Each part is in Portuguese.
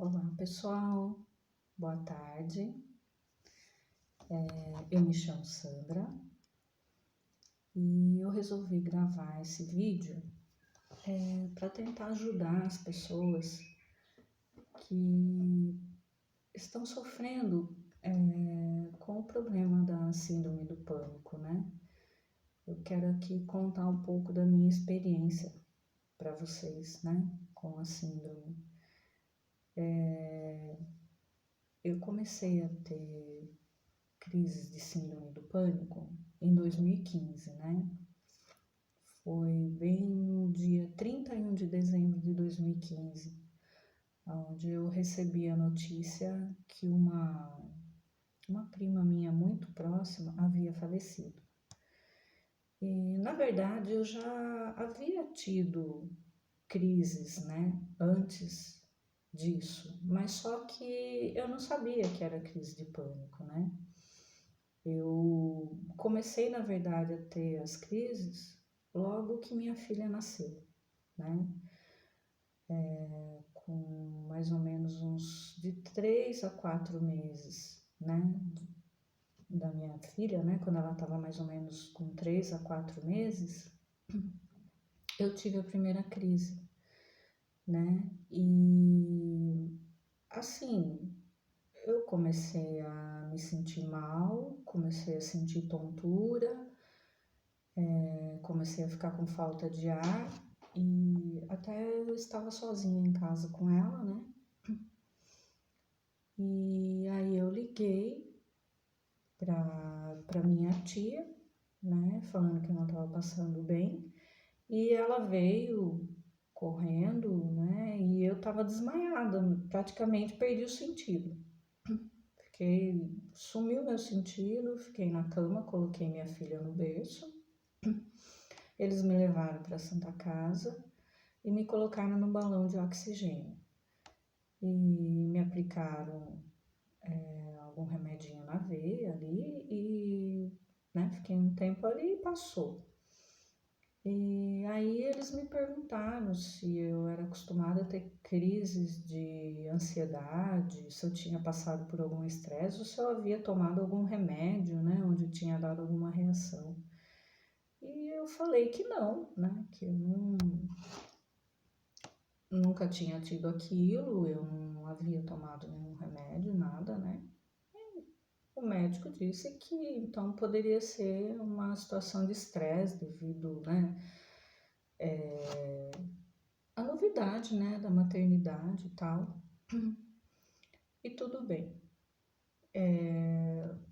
Olá, pessoal. Boa tarde. Eu me chamo Sandra e eu resolvi gravar esse vídeo para tentar ajudar as pessoas que estão sofrendo com o problema da síndrome do pânico, né? Eu quero aqui contar um pouco da minha experiência para vocês, né, com a síndrome. Eu comecei a ter crises de síndrome do pânico em 2015, né? Foi bem no dia 31 de dezembro de 2015, onde eu recebi a notícia que uma prima minha muito próxima havia falecido. E, na verdade, eu já havia tido crises, né, antes disso, mas só que eu não sabia que era crise de pânico, né? Eu comecei, na verdade, a ter as crises logo que minha filha nasceu, né? Com mais ou menos uns de 3 a 4 meses, né? Da minha filha, né? Quando ela estava mais ou menos com 3 a 4 meses, eu tive a primeira crise, né? E assim, eu comecei a me sentir mal, comecei a sentir tontura, comecei a ficar com falta de ar e até eu estava sozinha em casa com ela, né? E aí eu liguei para minha tia, né? Falando que eu não estava passando bem e ela veio correndo, né? E eu estava desmaiada, praticamente perdi o sentido. Sumiu meu sentido, fiquei na cama, coloquei minha filha no berço. Eles me levaram para a Santa Casa e me colocaram no balão de oxigênio. E me aplicaram algum remedinho na veia ali e, né, fiquei um tempo ali e passou. E aí eles me perguntaram se eu era acostumada a ter crises de ansiedade, se eu tinha passado por algum estresse ou se eu havia tomado algum remédio, né, onde tinha dado alguma reação. E eu falei que não, né, que eu nunca tinha tido aquilo, eu não havia tomado nenhum remédio, nada, né. O médico disse que então poderia ser uma situação de estresse devido, né, à novidade, né, da maternidade e tal. E tudo bem.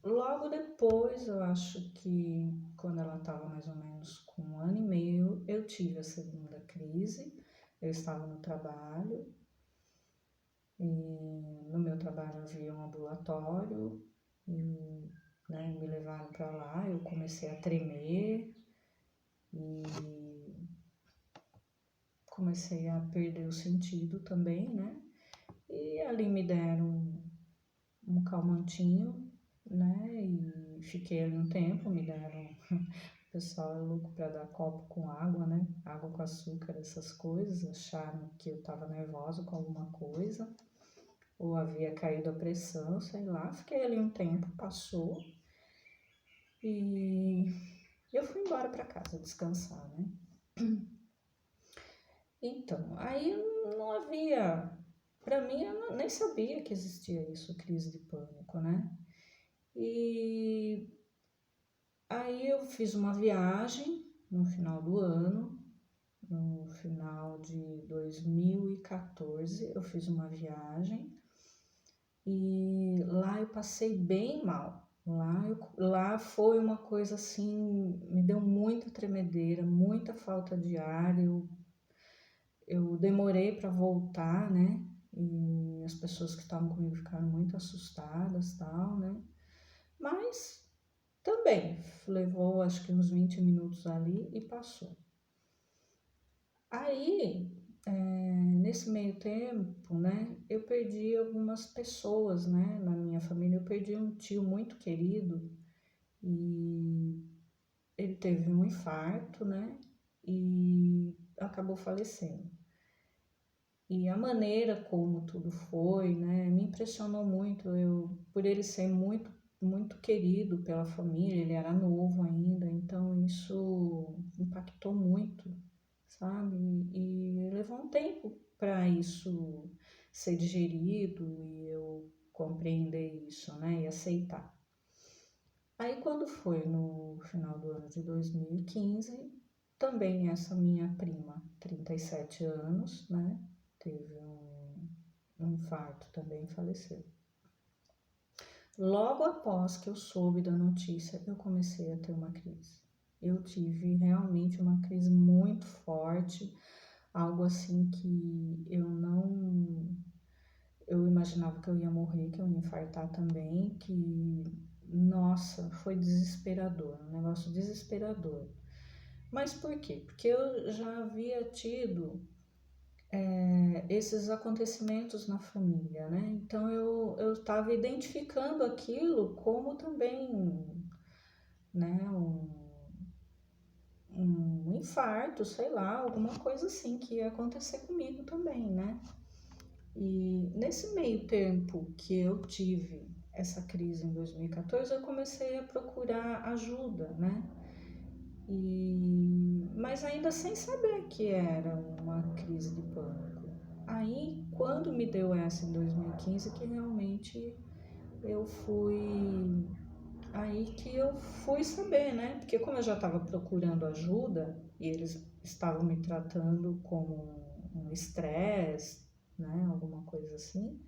Logo depois, eu acho que quando ela estava mais ou menos com 1 ano e meio, eu tive a segunda crise. Eu estava no trabalho e no meu trabalho havia um ambulatório e, né, me levaram para lá. Eu comecei a tremer e comecei a perder o sentido também, né? E ali me deram um calmantinho, né? E fiquei ali um tempo, me deram. O pessoal é louco para dar copo com água, né? Água com açúcar, essas coisas. Acharam que eu tava nervosa com alguma coisa, ou havia caído a pressão, sei lá. Fiquei ali um tempo, passou. E eu fui embora para casa descansar, né? Então, aí não havia. Para mim, eu nem sabia que existia isso, crise de pânico, né? E aí eu fiz uma viagem no final do ano, no final de 2014, eu fiz uma viagem e lá eu passei bem mal. Lá foi uma coisa assim, me deu muita tremedeira, muita falta de ar. Eu demorei para voltar, né? E as pessoas que estavam comigo ficaram muito assustadas, tal, né? Mas também levou acho que uns 20 minutos ali e passou. Aí, nesse meio tempo, né, eu perdi algumas pessoas, né, na minha família. Eu perdi um tio muito querido e ele teve um infarto, né, e acabou falecendo. E a maneira como tudo foi, né, me impressionou muito. Por ele ser muito querido pela família, ele era novo ainda, então isso impactou muito, sabe? E levou um tempo para isso ser digerido e eu compreender isso, né, e aceitar. Aí quando foi no final do ano de 2015, também essa minha prima, 37 anos, né, teve um infarto, também faleceu. Logo após que eu soube da notícia, eu comecei a ter uma crise. Eu tive realmente uma crise muito forte, algo assim que eu imaginava que eu ia morrer, que eu ia infartar também, que, nossa, foi desesperador, um negócio desesperador. Mas por quê? Porque eu já havia tido esses acontecimentos na família, né? Então eu estava identificando aquilo como também, né, um infarto, sei lá, alguma coisa assim que ia acontecer comigo também, né? E nesse meio tempo que eu tive essa crise em 2014, eu comecei a procurar ajuda, né? Mas ainda sem saber que era uma crise de pânico. Aí, quando me deu essa em 2015, que realmente eu fui. Aí que eu fui saber, né? Porque como eu já estava procurando ajuda e eles estavam me tratando como um estresse, né? Alguma coisa assim.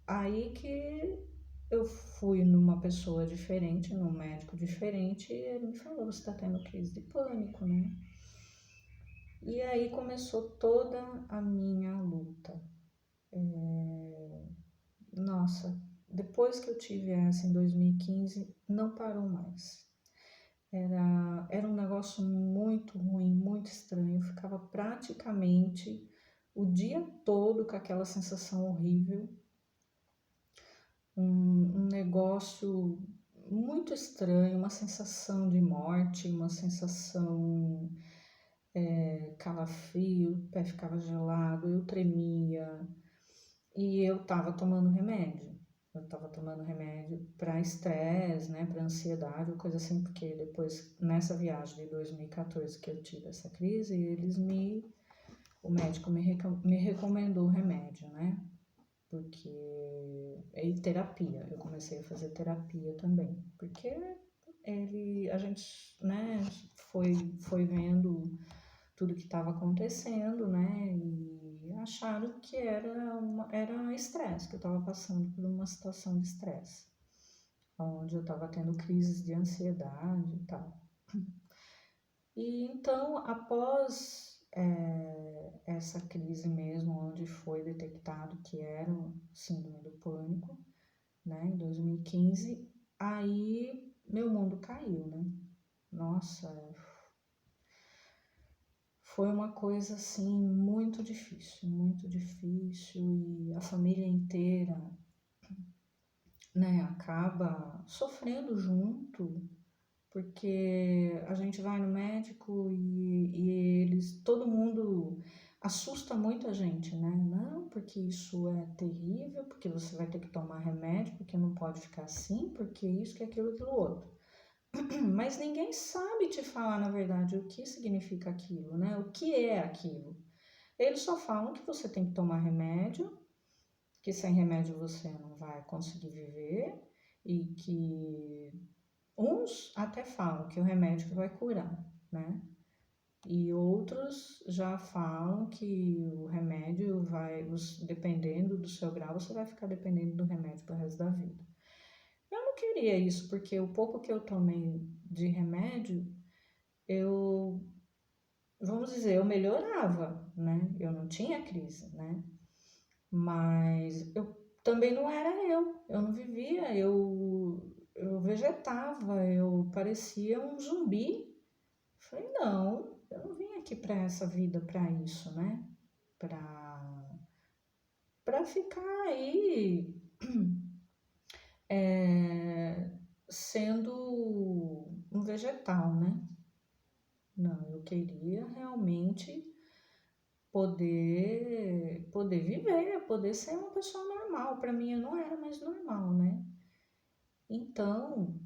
Aí que eu fui numa pessoa diferente, num médico diferente, e ele me falou, você está tendo crise de pânico, né? E aí começou toda a minha luta. Nossa, depois que eu tive essa em 2015, não parou mais. Era um negócio muito ruim, muito estranho. Eu ficava praticamente o dia todo com aquela sensação horrível. Um negócio muito estranho, uma sensação de morte, uma sensação calafrio, o pé ficava gelado, eu tremia e eu tava tomando remédio. Eu tava tomando remédio para estresse, né, para ansiedade, coisa assim, porque depois, nessa viagem de 2014 que eu tive essa crise, o médico me recomendou remédio, né, porque e terapia, eu comecei a fazer terapia também, porque a gente, né, foi vendo tudo que estava acontecendo, né, e acharam que era estresse, que eu estava passando por uma situação de estresse, onde eu estava tendo crises de ansiedade e tal. E então, após essa crise mesmo, onde foi detectado que era o síndrome do pânico, né, em 2015, aí meu mundo caiu, né? Nossa, foi uma coisa assim muito difícil e a família inteira, né, acaba sofrendo junto, porque a gente vai no médico todo mundo assusta muito a gente, né? Não, porque isso é terrível, porque você vai ter que tomar remédio, porque não pode ficar assim, porque isso, que aquilo, aquilo outro. Mas ninguém sabe te falar, na verdade, o que significa aquilo, né? O que é aquilo. Eles só falam que você tem que tomar remédio, que sem remédio você não vai conseguir viver e que uns até falam que o remédio vai curar, né? E outros já falam que o remédio dependendo do seu grau, você vai ficar dependendo do remédio pro resto da vida. Eu não queria isso, porque o pouco que eu tomei de remédio, vamos dizer, eu melhorava, né? Eu não tinha crise, né? Mas eu também não era eu não vivia, eu vegetava, eu parecia um zumbi. Falei, não, eu não vim aqui para essa vida para isso, né? Para ficar aí é, sendo um vegetal, né? Não, eu queria realmente poder viver, poder ser uma pessoa normal. Para mim eu não era mais normal, né? Então,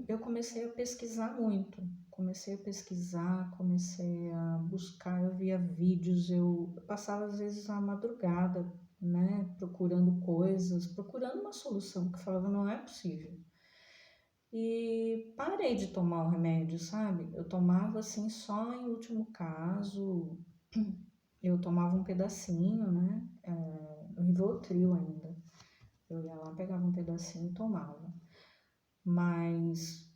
eu comecei a pesquisar muito. Comecei a pesquisar, comecei a buscar, eu via vídeos, eu passava às vezes a madrugada, né, procurando coisas, procurando uma solução, que eu falava, não é possível. E parei de tomar o remédio, sabe? Eu tomava assim só em último caso, eu tomava um pedacinho, né? O Rivotril ainda. Eu ia lá, pegava um pedacinho e tomava. Mas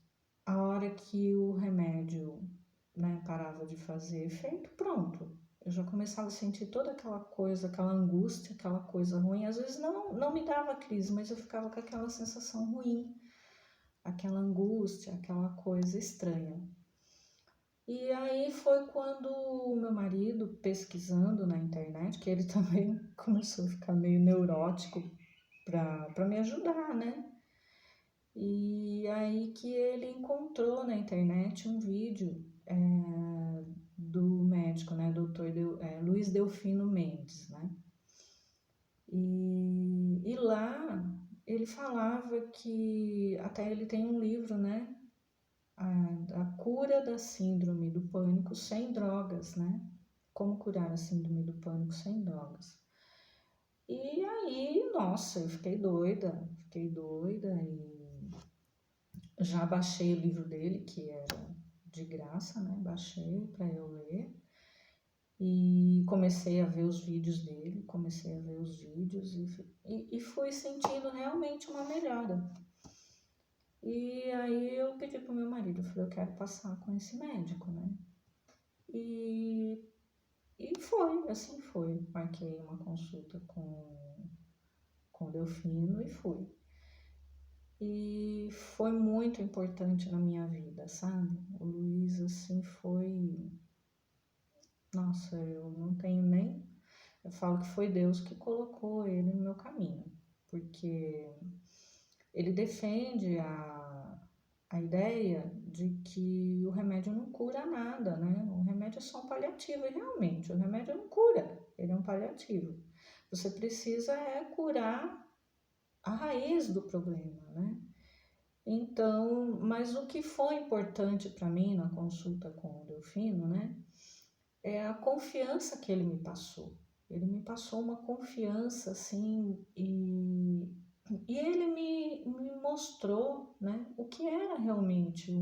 a hora que o remédio, né, parava de fazer efeito, pronto. Eu já começava a sentir toda aquela coisa, aquela angústia, aquela coisa ruim. Às vezes não me dava crise, mas eu ficava com aquela sensação ruim, aquela angústia, aquela coisa estranha. E aí foi quando o meu marido, pesquisando na internet, que ele também começou a ficar meio neurótico para me ajudar, né? E aí que ele encontrou na internet um vídeo do médico, né, doutor Luiz Delfino Mendes, né? E lá ele falava que, até ele tem um livro, né, a cura da síndrome do pânico sem drogas, né? Como curar a síndrome do pânico sem drogas. E aí, nossa, eu fiquei doida e já baixei o livro dele, que era de graça, né? Baixei para eu ler e comecei a ver os vídeos dele, e fui sentindo realmente uma melhora. E aí eu pedi pro meu marido, eu falei, eu quero passar com esse médico, né? E foi, assim foi. Marquei uma consulta com o Delfino e fui. E foi muito importante na minha vida, sabe? O Luiz, assim, foi... Nossa, eu não tenho nem... Eu falo que foi Deus que colocou ele no meu caminho. Porque ele defende a ideia de que o remédio não cura nada, né? O remédio é só um paliativo, e realmente, o remédio não cura, ele é um paliativo. Você precisa curar a raiz do problema, né? Então, mas o que foi importante para mim na consulta com o Delfino, né? É a confiança que ele me passou. Ele me passou uma confiança, assim, e ele me mostrou, né, o que era realmente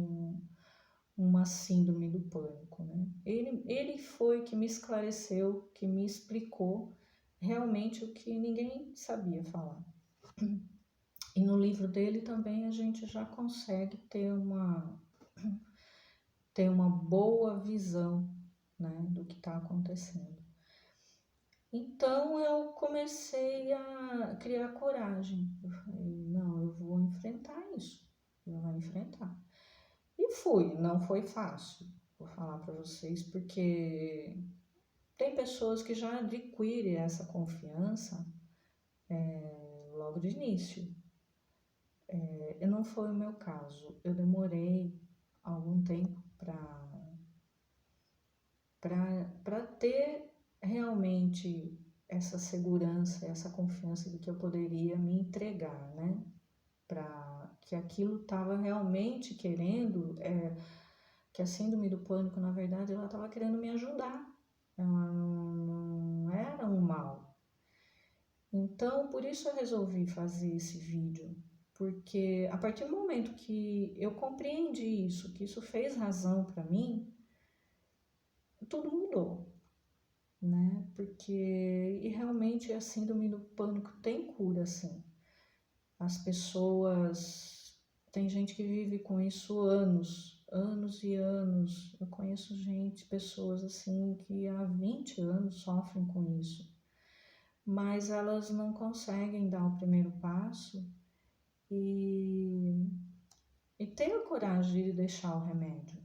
uma síndrome do pânico, né? Ele foi que me esclareceu, que me explicou realmente o que ninguém sabia falar. E no livro dele também a gente já consegue ter uma boa visão, né, do que está acontecendo. Então eu comecei a criar coragem. Eu falei, não, eu vou enfrentar isso. Eu vou enfrentar. E fui, não foi fácil, vou falar para vocês, porque tem pessoas que já adquirem essa confiança logo de início. E não foi o meu caso. Eu demorei algum tempo para ter realmente essa segurança, essa confiança de que eu poderia me entregar, né? Para que aquilo estava realmente querendo, que a síndrome do pânico, na verdade, ela estava querendo me ajudar. Ela não era um mal. Então, por isso eu resolvi fazer esse vídeo, porque a partir do momento que eu compreendi isso, que isso fez razão para mim, tudo mudou, né? Porque e realmente a síndrome do pânico tem cura, sim. As pessoas, tem gente que vive com isso anos e anos. Eu conheço pessoas assim que há 20 anos sofrem com isso, mas elas não conseguem dar o primeiro passo e ter a coragem de deixar o remédio.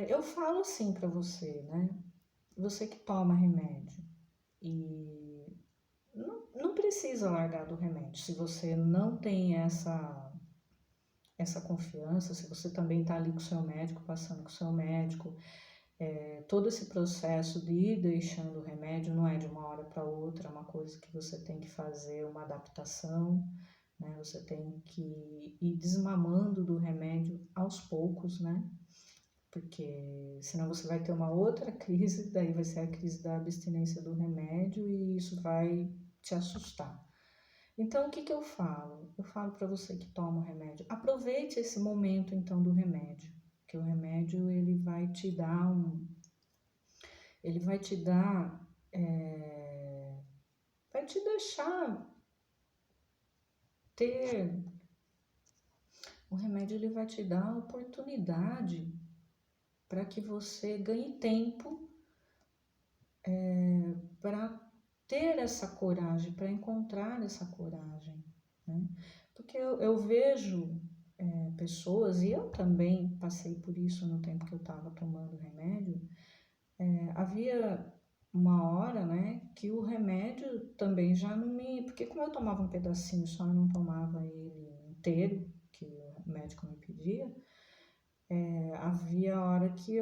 Eu falo assim para você, né? Você que toma remédio e não precisa largar do remédio. Se você não tem essa confiança, se você também está ali com o seu médico, passando com o seu médico, Todo esse processo de ir deixando o remédio não é de uma hora para outra, é uma coisa que você tem que fazer uma adaptação, né? Você tem que ir desmamando do remédio aos poucos, né? Porque senão você vai ter uma outra crise, daí vai ser a crise da abstinência do remédio e isso vai te assustar. Então, o que que eu falo? Eu falo para você que toma o remédio, aproveite esse momento então do remédio, que o remédio ele vai te dar, vai te deixar ter, o remédio ele vai te dar a oportunidade para que você ganhe tempo para ter essa coragem, para encontrar essa coragem, né? Porque eu vejo pessoas, e eu também passei por isso no tempo que eu estava tomando remédio, havia uma hora, né, que o remédio também já não me... Porque como eu tomava um pedacinho só, eu não tomava ele inteiro, que o médico me pedia, havia hora que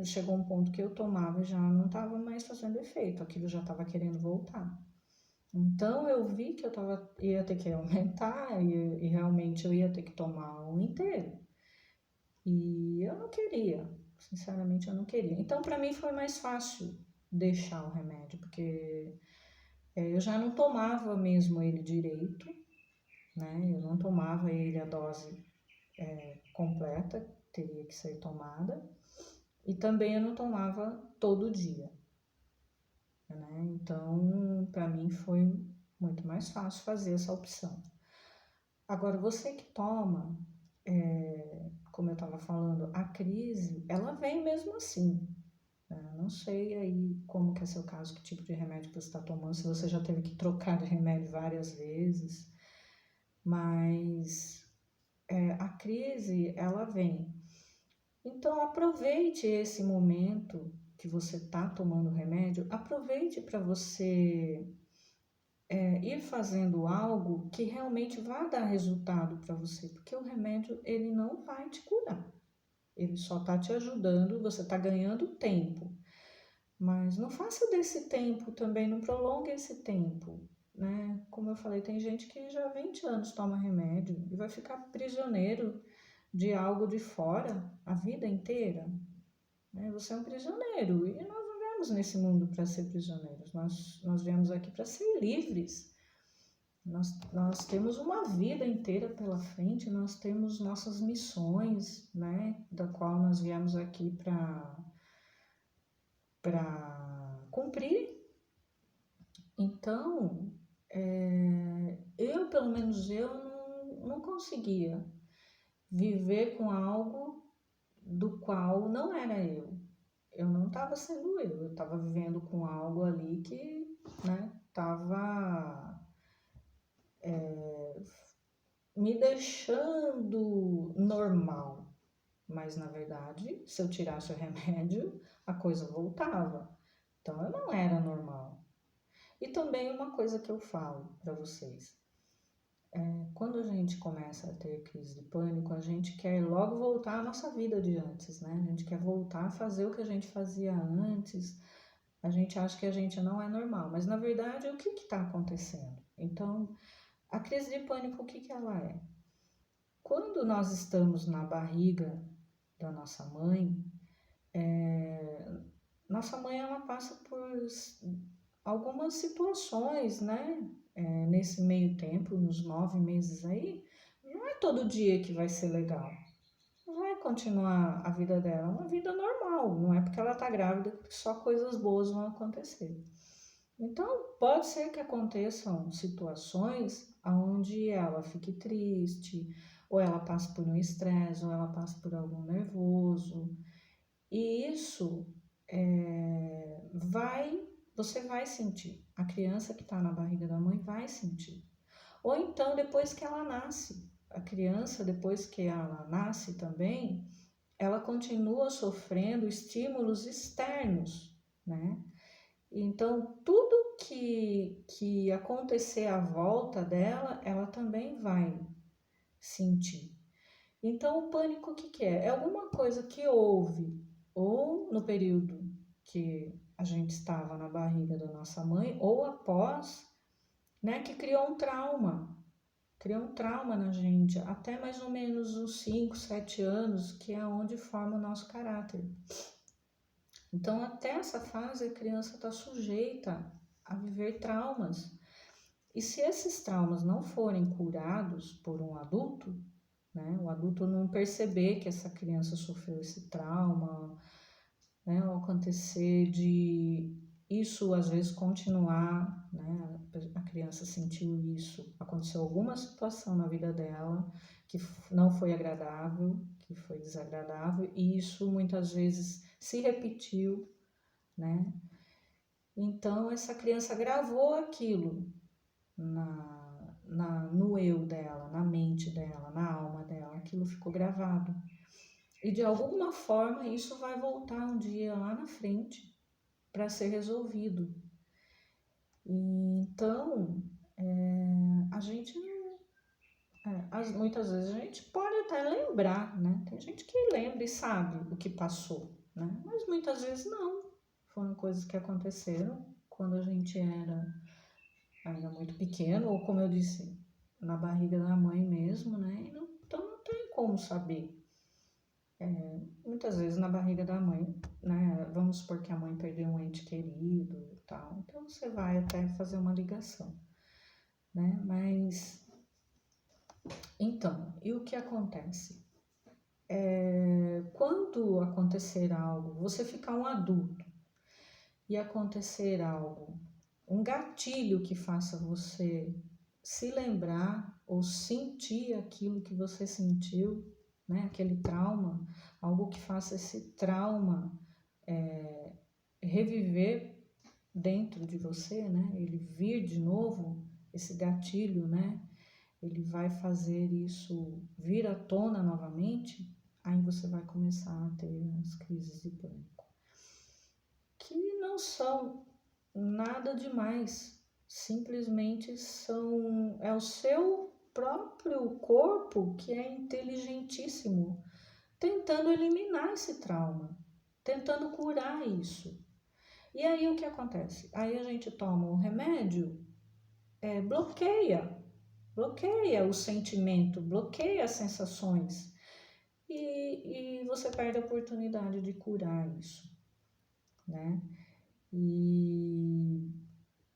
chegou um ponto que eu tomava e já não estava mais fazendo efeito, aquilo já estava querendo voltar. Então eu vi que ia ter que aumentar e realmente eu ia ter que tomar um inteiro. E eu não queria, sinceramente eu não queria. Então para mim foi mais fácil deixar o remédio, porque eu já não tomava mesmo ele direito, né? Eu não tomava ele a dose completa, teria que ser tomada. E também eu não tomava todo dia, né? Então, para mim foi muito mais fácil fazer essa opção. Agora, você que toma, como eu estava falando, a crise, ela vem mesmo assim. Né? Não sei aí como que é seu caso, que tipo de remédio que você está tomando, se você já teve que trocar de remédio várias vezes, mas a crise, ela vem. Então, aproveite esse momento que você está tomando remédio, aproveite para você ir fazendo algo que realmente vá dar resultado para você, porque o remédio ele não vai te curar, ele só está te ajudando, você está ganhando tempo, mas não faça desse tempo também, não prolongue esse tempo, né? Como eu falei, tem gente que já há 20 anos toma remédio e vai ficar prisioneiro de algo de fora a vida inteira, né? Você é um prisioneiro e nós não viemos nesse mundo para ser prisioneiros, nós viemos aqui para ser livres. Nós temos uma vida inteira pela frente, nós temos nossas missões, né? Da qual nós viemos aqui para cumprir. Então, pelo menos eu não conseguia viver com algo do qual não era eu. Eu não estava sendo eu estava vivendo com algo ali que, né, estava me deixando normal. Mas, na verdade, se eu tirasse o remédio, a coisa voltava. Então, eu não era normal. E também uma coisa que eu falo para vocês. Quando a gente começa a ter crise de pânico, a gente quer logo voltar à nossa vida de antes, né? A gente quer voltar a fazer o que a gente fazia antes. A gente acha que a gente não é normal, mas na verdade o que está acontecendo? Então, a crise de pânico, o que ela é? Quando nós estamos na barriga da nossa mãe ela passa por algumas situações, né? Nesse meio tempo, nos 9 meses aí, não é todo dia que vai ser legal. Vai continuar a vida dela, uma vida normal, não é porque ela está grávida que só coisas boas vão acontecer. Então, pode ser que aconteçam situações onde ela fique triste, ou ela passe por um estresse, ou ela passe por algum nervoso, e isso você vai sentir. A criança que está na barriga da mãe vai sentir. Ou então, depois que ela nasce, a criança, depois que ela nasce também, ela continua sofrendo estímulos externos, né? Então, tudo que acontecer à volta dela, ela também vai sentir. Então, o pânico, o que é? É alguma coisa que houve ou no período que a gente estava na barriga da nossa mãe, ou após, né, que criou um trauma na gente, até mais ou menos uns 5, 7 anos, que é onde forma o nosso caráter. Então, até essa fase, a criança está sujeita a viver traumas. E se esses traumas não forem curados por um adulto, né, o adulto não perceber que essa criança sofreu esse trauma, né, ao acontecer de isso às vezes continuar, né, a criança sentiu isso, aconteceu alguma situação na vida dela que não foi agradável, que foi desagradável, e isso muitas vezes se repetiu, né? Então essa criança gravou aquilo no eu dela, na mente dela, na alma dela, aquilo ficou gravado. E de alguma forma isso vai voltar um dia lá na frente para ser resolvido. Então, a gente muitas vezes a gente pode até lembrar, né? Tem gente que lembra e sabe o que passou, né? Mas muitas vezes não. Foram coisas que aconteceram quando a gente era ainda muito pequeno, ou como eu disse, na barriga da mãe mesmo, né? Então não tem como saber. Muitas vezes na barriga da mãe, né? Vamos supor que a mãe perdeu um ente querido e tal, então você vai até fazer uma ligação, né? Mas, então, e o que acontece? Quando acontecer algo, você ficar um adulto e acontecer algo, um gatilho que faça você se lembrar ou sentir aquilo que você sentiu, né? Aquele trauma, algo que faça esse trauma reviver dentro de você, né? Ele vir de novo, esse gatilho, né? Ele vai fazer isso vir à tona novamente, aí você vai começar a ter as crises de pânico, que não são nada demais, simplesmente é o seu próprio corpo que é inteligentíssimo, tentando eliminar esse trauma, tentando curar isso. E aí o que acontece? Aí a gente toma um remédio, bloqueia o sentimento, bloqueia as sensações e você perde a oportunidade de curar isso, né? E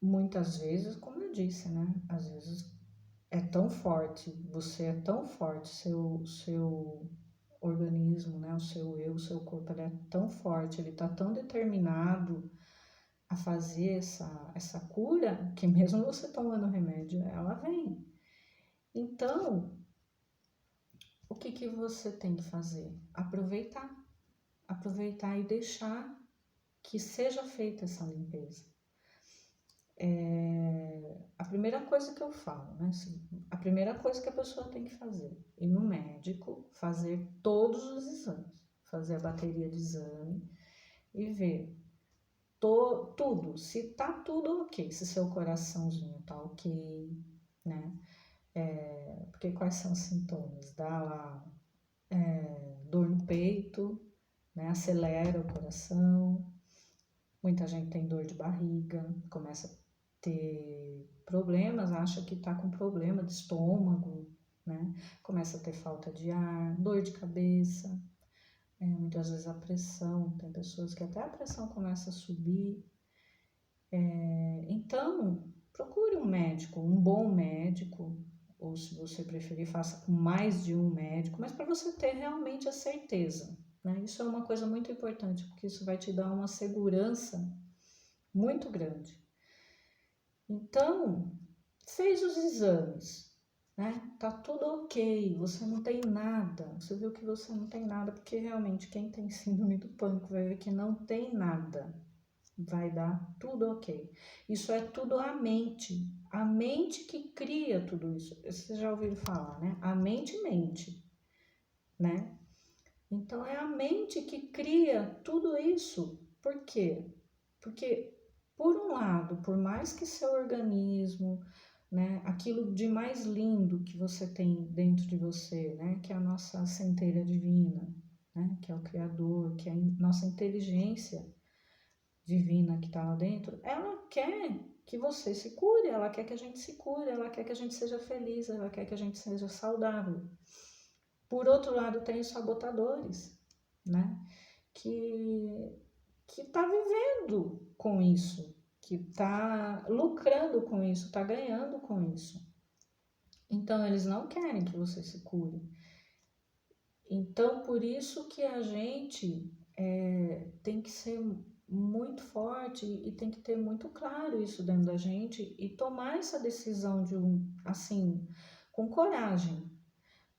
muitas vezes, como eu disse, né? Às vezes é tão forte, você é tão forte, seu organismo, né? O seu eu, o seu corpo, ele é tão forte, ele está tão determinado a fazer essa cura, que mesmo você tomando remédio, ela vem. Então, o que você tem que fazer? Aproveitar e deixar que seja feita essa limpeza. A primeira coisa que eu falo, né? A primeira coisa que a pessoa tem que fazer, ir no médico, fazer todos os exames, fazer a bateria de exame e ver tudo, se tá tudo ok, se seu coraçãozinho tá ok, né? Porque quais são os sintomas? Dá lá dor no peito, né? Acelera o coração, muita gente tem dor de barriga, começa a ter problemas, acha que tá com problema de estômago, né? Começa a ter falta de ar, dor de cabeça, muitas vezes a pressão, tem pessoas que até a pressão começa a subir. Então, procure um médico, um bom médico, ou se você preferir, faça com mais de um médico, mas para você ter realmente a certeza, né? Isso é uma coisa muito importante, porque isso vai te dar uma segurança muito grande. Então, fez os exames, né? Tá tudo ok, você não tem nada, você viu que você não tem nada, porque realmente quem tem síndrome do pânico vai ver que não tem nada. Vai dar tudo ok. Isso é tudo a mente que cria tudo isso. Vocês já ouviram falar, né? A mente mente, né? Então é a mente que cria tudo isso. Por quê? Porque, por um lado, por mais que seu organismo, né, aquilo de mais lindo que você tem dentro de você, né, que é a nossa centelha divina, né? Que é o Criador, que é a nossa inteligência divina que está lá dentro, ela quer que você se cure, ela quer que a gente se cure, ela quer que a gente seja feliz, ela quer que a gente seja saudável. Por outro lado, tem os sabotadores, né? Que está vivendo com isso, que está lucrando com isso, está ganhando com isso. Então, eles não querem que você se cure. Então, por isso que a gente tem que ser muito forte e tem que ter muito claro isso dentro da gente e tomar essa decisão assim, com coragem,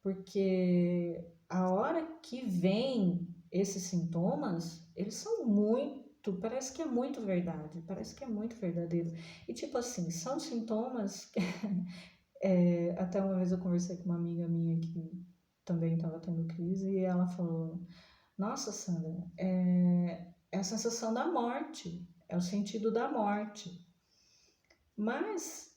porque a hora que vem esses sintomas, eles são muito, parece que é muito verdade, parece que é muito verdadeiro. E tipo assim, são sintomas que, até uma vez eu conversei com uma amiga minha que também estava tendo crise e ela falou: Nossa, Sandra, é a sensação da morte, é o sentido da morte. Mas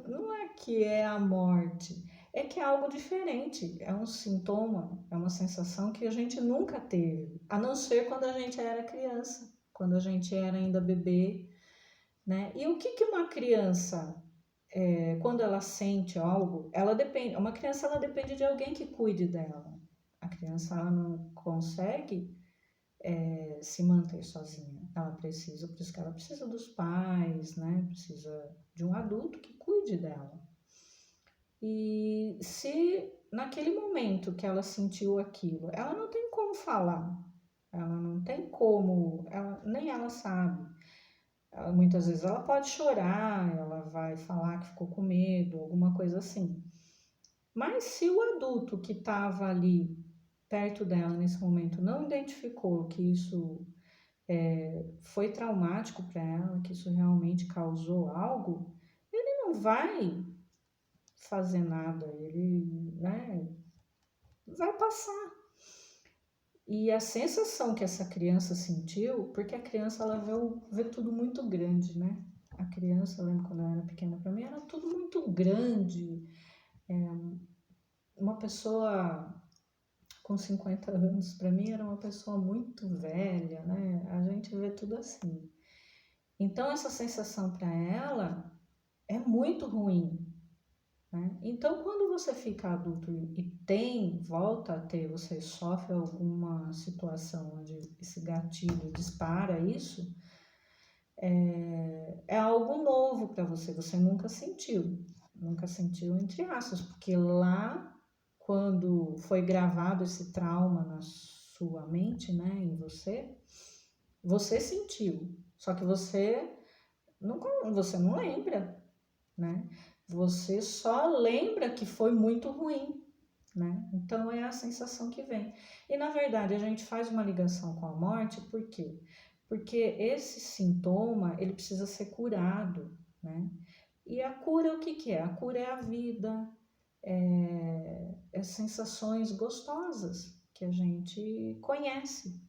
não é que é a morte, é que é algo diferente, é um sintoma, é uma sensação que a gente nunca teve, a não ser quando a gente era criança, quando a gente era ainda bebê, né? E o que uma criança, quando ela sente algo, ela depende, uma criança ela depende de alguém que cuide dela. A criança ela não consegue se manter sozinha. Ela precisa, por isso que ela precisa dos pais, né? Precisa de um adulto que cuide dela. E se naquele momento que ela sentiu aquilo, ela não tem como falar, ela não tem como, nem ela sabe. Muitas vezes ela pode chorar, ela vai falar que ficou com medo, alguma coisa assim. Mas se o adulto que estava ali perto dela nesse momento não identificou que isso foi traumático para ela, que isso realmente causou algo, ele não vai fazer nada, ele, né, vai passar. E a sensação que essa criança sentiu, porque a criança ela vê tudo muito grande, né? A criança, eu lembro quando eu era pequena, para mim era tudo muito grande. Uma pessoa com 50 anos, para mim era uma pessoa muito velha, né? A gente vê tudo assim. Então essa sensação para ela é muito ruim, né? Então quando você fica adulto e volta a ter, você sofre alguma situação onde esse gatilho dispara isso, é algo novo para você, você nunca sentiu entre aspas, porque lá quando foi gravado esse trauma na sua mente, né, em você, você sentiu, só que você não lembra, né? Você só lembra que foi muito ruim, né? Então é a sensação que vem. E na verdade a gente faz uma ligação com a morte, por quê? Porque esse sintoma, ele precisa ser curado, né? E a cura, o que que é? A cura é a vida, sensações gostosas que a gente conhece.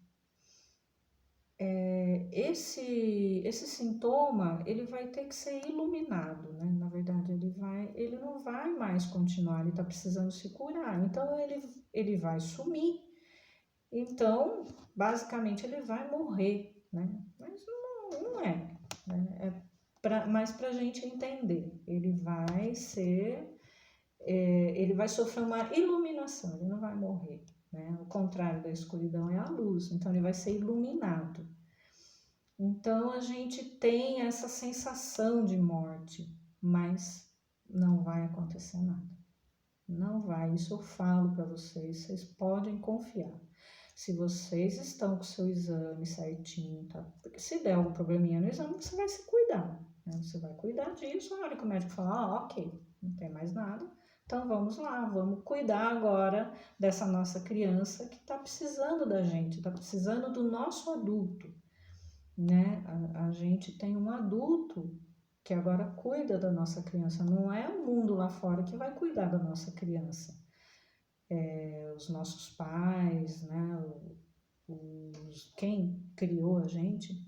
Esse sintoma, ele vai ter que ser iluminado, né? Na verdade, ele não vai mais continuar, ele está precisando se curar. Então, ele vai sumir. Então, basicamente, ele vai morrer, né? Mas não é, né? Mas para a gente entender, ele vai sofrer uma iluminação, ele não vai morrer, né? O contrário da escuridão é a luz, então ele vai ser iluminado. Então a gente tem essa sensação de morte, mas não vai acontecer nada. Não vai, isso eu falo para vocês, vocês podem confiar. Se vocês estão com o seu exame certinho, tá? Porque se der algum probleminha no exame, você vai se cuidar, né? Você vai cuidar disso, na hora que o médico falar, ok, não tem mais nada, então vamos lá, vamos cuidar agora dessa nossa criança que está precisando da gente, está precisando do nosso adulto, né? A gente tem um adulto que agora cuida da nossa criança, não é o mundo lá fora que vai cuidar da nossa criança. Os nossos pais, né? Quem criou a gente,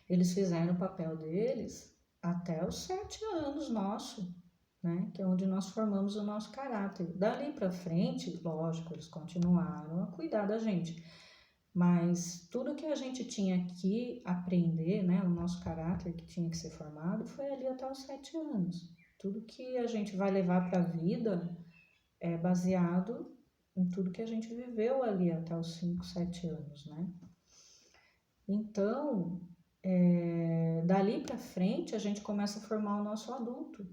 eles fizeram o papel deles até os 7 anos nosso, né? Que é onde nós formamos o nosso caráter. Dali para frente, lógico, eles continuaram a cuidar da gente, mas tudo que a gente tinha que aprender, né? O nosso caráter que tinha que ser formado foi ali até os 7 anos. Tudo que a gente vai levar para a vida é baseado em tudo que a gente viveu ali até os 5, 7 anos, né? Então, dali para frente, a gente começa a formar o nosso adulto,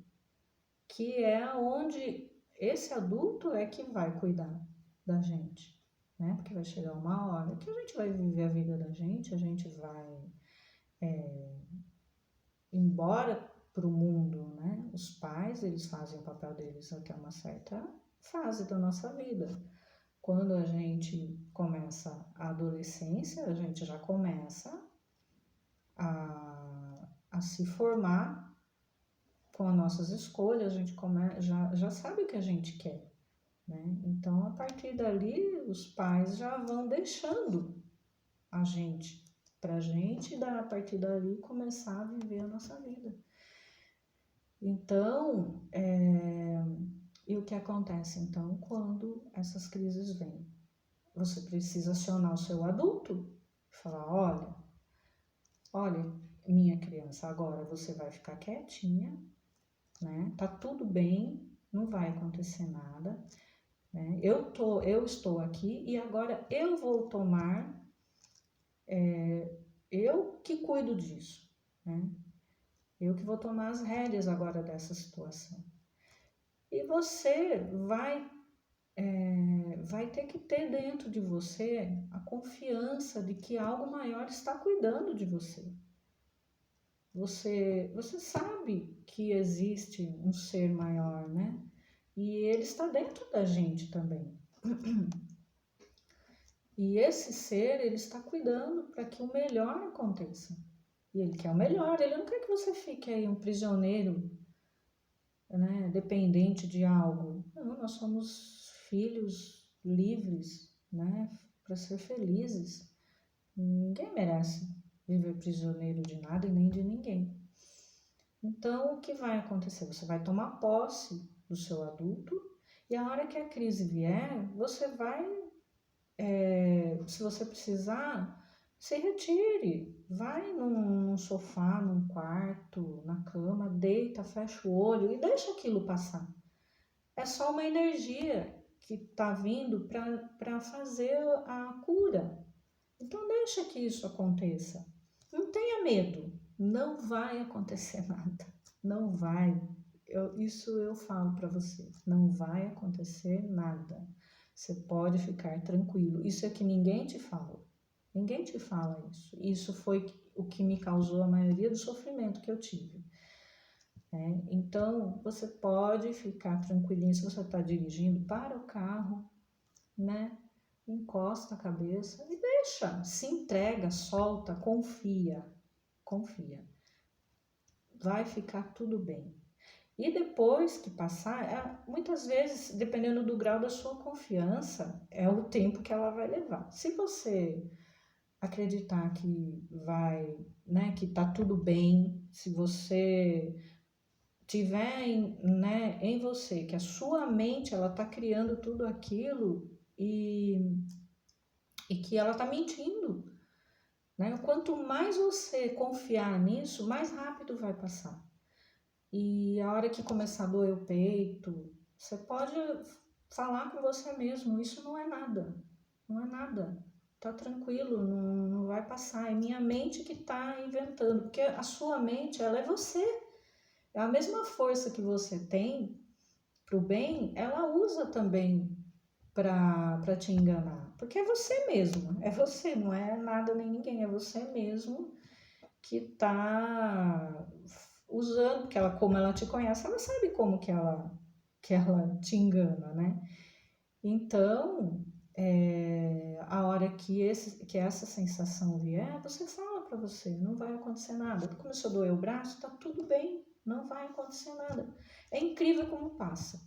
que é onde esse adulto é que vai cuidar da gente, né? Porque vai chegar uma hora que a gente vai viver a vida da gente, a gente vai embora para o mundo, né? Os pais, eles fazem o papel deles até uma certa fase da nossa vida. Quando a gente começa a adolescência, a gente já começa a se formar com as nossas escolhas, a gente já sabe o que a gente quer, né? Então, a partir dali, os pais já vão deixando a gente, pra gente, a partir dali, começar a viver a nossa vida. Então, e o que acontece, então, quando essas crises vêm? Você precisa acionar o seu adulto e falar, olha, minha criança, agora você vai ficar quietinha, né? Tá tudo bem, não vai acontecer nada, né? Eu estou aqui e agora eu vou tomar, eu que cuido disso, né? Eu que vou tomar as rédeas agora dessa situação. E você vai ter que ter dentro de você a confiança de que algo maior está cuidando de você. Você sabe que existe um ser maior, né? E ele está dentro da gente também. E esse ser, ele está cuidando para que o melhor aconteça. E ele quer o melhor, ele não quer que você fique aí um prisioneiro, né, dependente de algo. Não, nós somos filhos livres, né, para ser felizes. Ninguém merece viver prisioneiro de nada e nem de ninguém. Então, o que vai acontecer? Você vai tomar posse do seu adulto e a hora que a crise vier, você vai, se você precisar, se retire, vai num sofá, num quarto, na cama, deita, fecha o olho e deixa aquilo passar. É só uma energia que está vindo para fazer a cura. Então, deixa que isso aconteça. Não tenha medo, não vai acontecer nada. Não vai. Isso eu falo para você. Não vai acontecer nada. Você pode ficar tranquilo. Isso é que ninguém te fala. Ninguém te fala isso. Isso foi o que me causou a maioria do sofrimento que eu tive. Então, você pode ficar tranquilinho. Se você está dirigindo, para o carro, né? Encosta a cabeça e deixa, se entrega, solta, confia, vai ficar tudo bem. E depois que passar, muitas vezes, dependendo do grau da sua confiança, é o tempo que ela vai levar. Se você acreditar que vai, né, que tá tudo bem, se você tiver em você que a sua mente ela tá criando tudo aquilo e que ela está mentindo, né? Quanto mais você confiar nisso, mais rápido vai passar. E a hora que começar a doer o peito, você pode falar com você mesmo, isso não é nada, não é nada, tá tranquilo, não vai passar, é minha mente que está inventando, porque a sua mente, ela é você, é a mesma força que você tem para o bem, ela usa também para te enganar, porque é você mesmo, é você, não é nada nem ninguém, é você mesmo que tá usando, porque ela, como ela te conhece, ela sabe como que ela te engana, né? Então, a hora que essa sensação vier, você fala para você, não vai acontecer nada. Começou a doer o braço, tá tudo bem, não vai acontecer nada. É incrível como passa,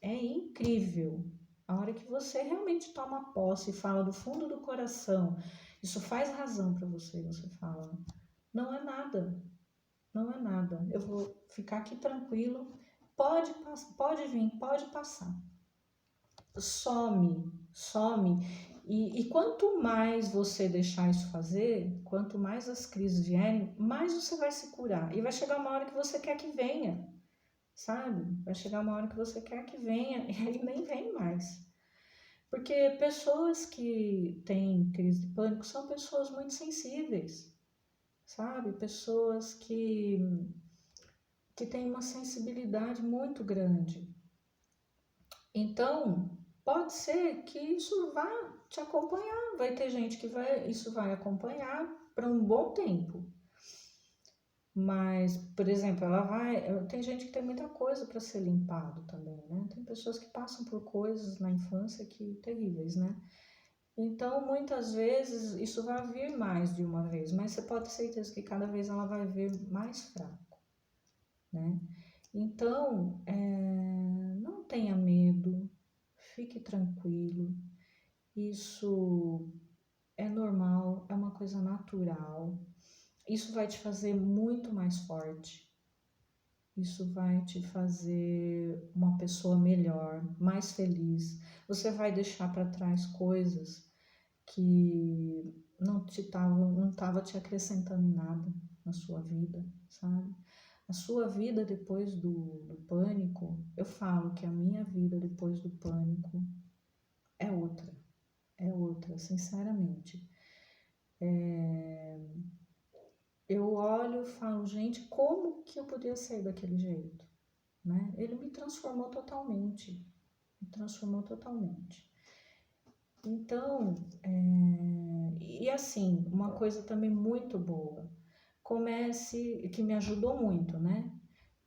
é incrível. A hora que você realmente toma posse e fala do fundo do coração, isso faz razão para você, você fala, não é nada, não é nada. Eu vou ficar aqui tranquilo pode vir, pode passar. Some. E quanto mais você deixar isso fazer, quanto mais as crises vierem, mais você vai se curar. E vai chegar uma hora que você quer que venha, sabe? Vai chegar uma hora que você quer que venha e ele nem vem mais. Porque pessoas que têm crise de pânico são pessoas muito sensíveis, sabe? Pessoas que têm uma sensibilidade muito grande. Então, pode ser que isso vá te acompanhar. Vai ter gente que isso vai acompanhar para um bom tempo. Mas, por exemplo, tem gente que tem muita coisa para ser limpado também, né? Tem pessoas que passam por coisas na infância que terríveis, né? Então, muitas vezes isso vai vir mais de uma vez, mas você pode ter certeza que cada vez ela vai vir mais fraco, né? Então, não tenha medo, fique tranquilo. Isso é normal, é uma coisa natural. Isso vai te fazer muito mais forte. Isso vai te fazer uma pessoa melhor, mais feliz. Você vai deixar para trás coisas que não estava te acrescentando em nada na sua vida, sabe? A sua vida depois do pânico, eu falo que a minha vida depois do pânico é outra, sinceramente. Eu olho e falo, gente, como que eu podia ser daquele jeito, né? Ele me transformou totalmente, Então, e assim, uma coisa também muito boa, que me ajudou muito, né?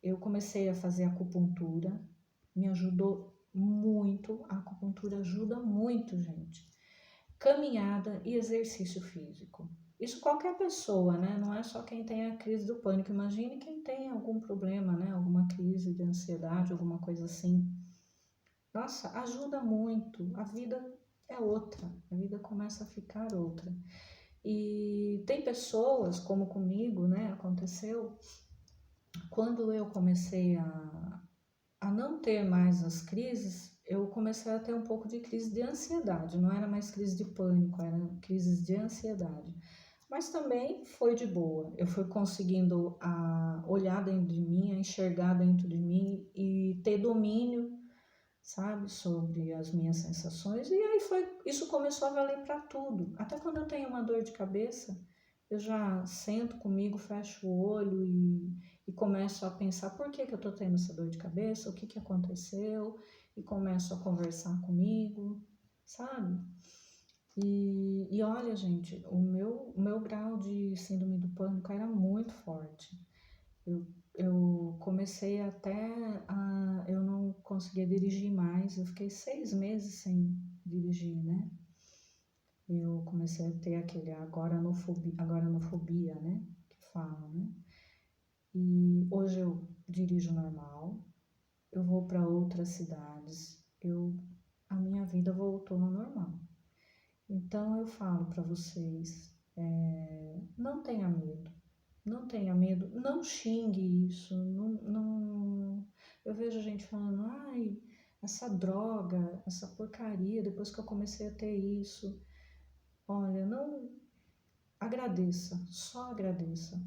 Eu comecei a fazer acupuntura, me ajudou muito, a acupuntura ajuda muito, gente. Caminhada e exercício físico. Isso qualquer pessoa, né? Não é só quem tem a crise do pânico. Imagine quem tem algum problema, né? Alguma crise de ansiedade, alguma coisa assim. Nossa, ajuda muito. A vida é outra. A vida começa a ficar outra. E tem pessoas, como comigo, né? Aconteceu, quando eu comecei a não ter mais as crises, eu comecei a ter um pouco de crise de ansiedade. Não era mais crise de pânico, era crises de ansiedade. Mas também foi de boa. Eu fui conseguindo olhar dentro de mim, a enxergar dentro de mim e ter domínio, sabe, sobre as minhas sensações. E aí isso começou a valer para tudo. Até quando eu tenho uma dor de cabeça, eu já sento comigo, fecho o olho e começo a pensar por que eu estou tendo essa dor de cabeça, o que aconteceu, e começo a conversar comigo, sabe? E olha, gente, o meu grau de síndrome do pânico era muito forte. Eu comecei eu não conseguia dirigir mais, eu fiquei 6 meses sem dirigir, né? Eu comecei a ter aquele agoranofobia, né? Que falam, né? E hoje eu dirijo normal, eu vou para outras cidades, a minha vida voltou ao normal. Então eu falo para vocês, não tenha medo, não xingue isso, não. Eu vejo gente falando, ai, essa droga, essa porcaria, depois que eu comecei a ter isso. Olha, não agradeça, só agradeça,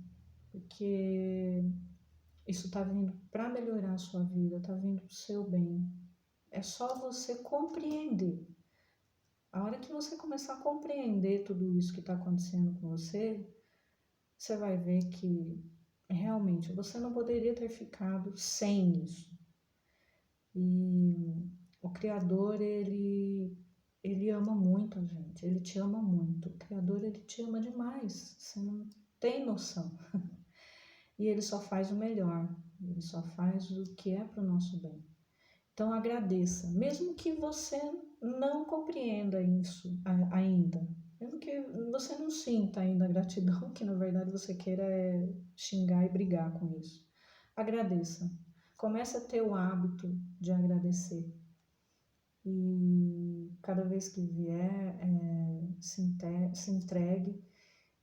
porque isso está vindo para melhorar a sua vida, está vindo para o seu bem. É só você compreender. A hora que você começar a compreender tudo isso que está acontecendo com você, você vai ver que realmente você não poderia ter ficado sem isso. E o Criador, ele ama muito a gente, ele te ama muito. O Criador, ele te ama demais, você não tem noção. E ele só faz o melhor, ele só faz o que é para o nosso bem. Então agradeça, mesmo que você não compreenda isso ainda, mesmo que você não sinta ainda a gratidão, que na verdade você queira xingar e brigar com isso. Agradeça. Comece a ter o hábito de agradecer. E cada vez que vier, se entregue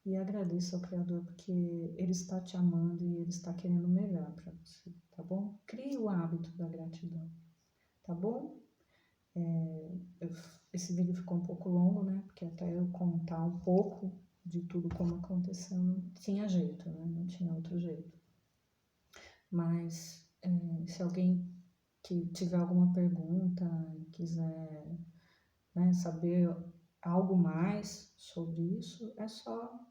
E agradeça ao Criador, porque Ele está te amando e Ele está querendo o melhor para você, tá bom? Crie o hábito da gratidão, tá bom? Esse vídeo ficou um pouco longo, né? Porque até eu contar um pouco de tudo como aconteceu, não tinha jeito, né? Não tinha outro jeito. Mas se alguém que tiver alguma pergunta, quiser, né, saber algo mais sobre isso, é só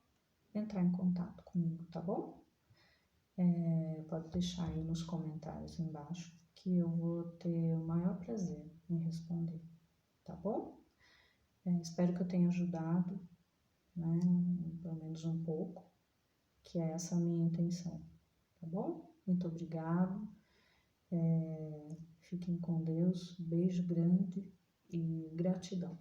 entrar em contato comigo, tá bom? Pode deixar aí nos comentários embaixo que eu vou ter o maior prazer em responder, tá bom? Espero que eu tenha ajudado, né, pelo menos um pouco, que é essa a minha intenção, tá bom? Muito obrigado, fiquem com Deus, beijo grande e gratidão.